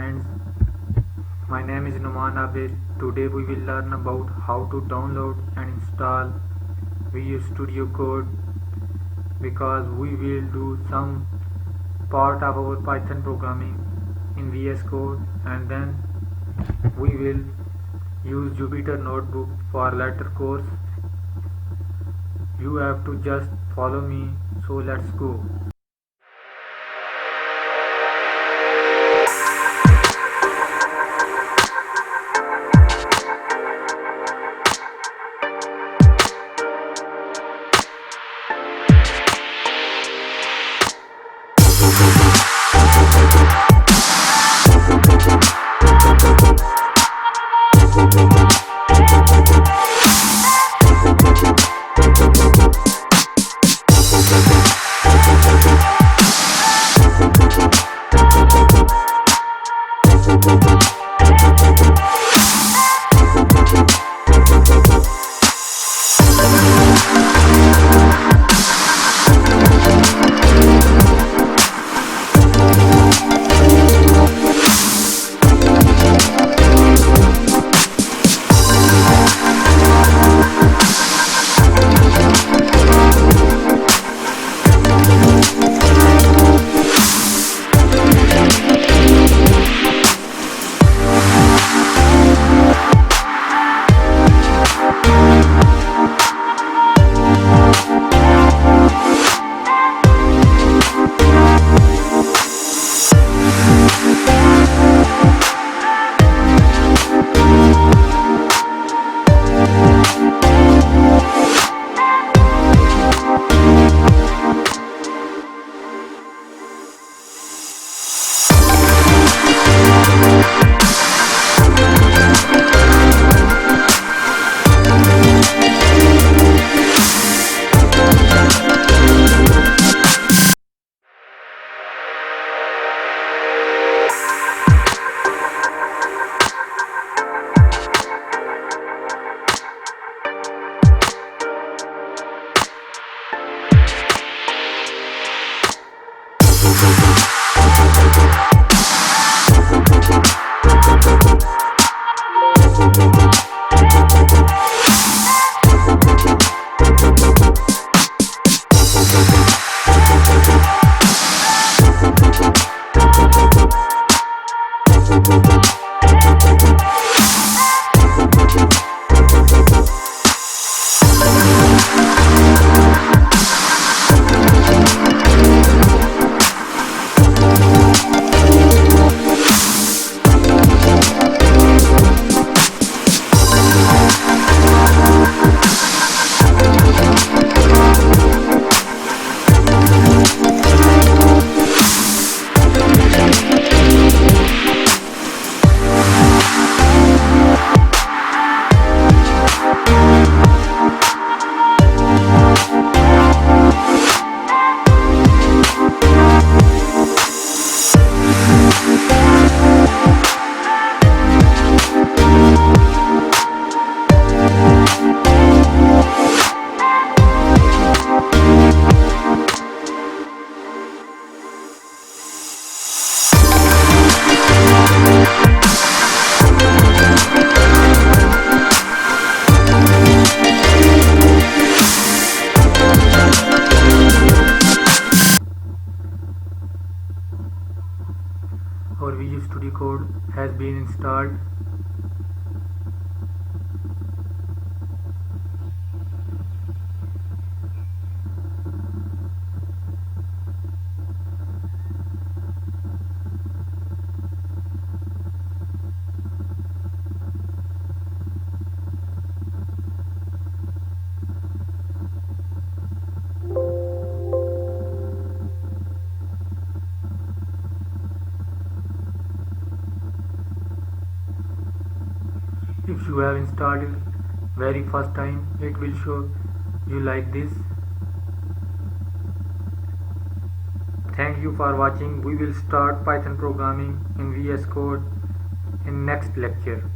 friends, my name is Numan Abid. Today we will learn about how to download and install Visual Studio Code, because we will do some part of our Python programming in VS Code, and then we will use Jupyter Notebook for later course. You have to just follow me, so let's go. Our Visual Studio Code has been installed. If you have installed it very first time, it will show you like this. Thank you for watching. We will start Python programming in VS Code in next lecture.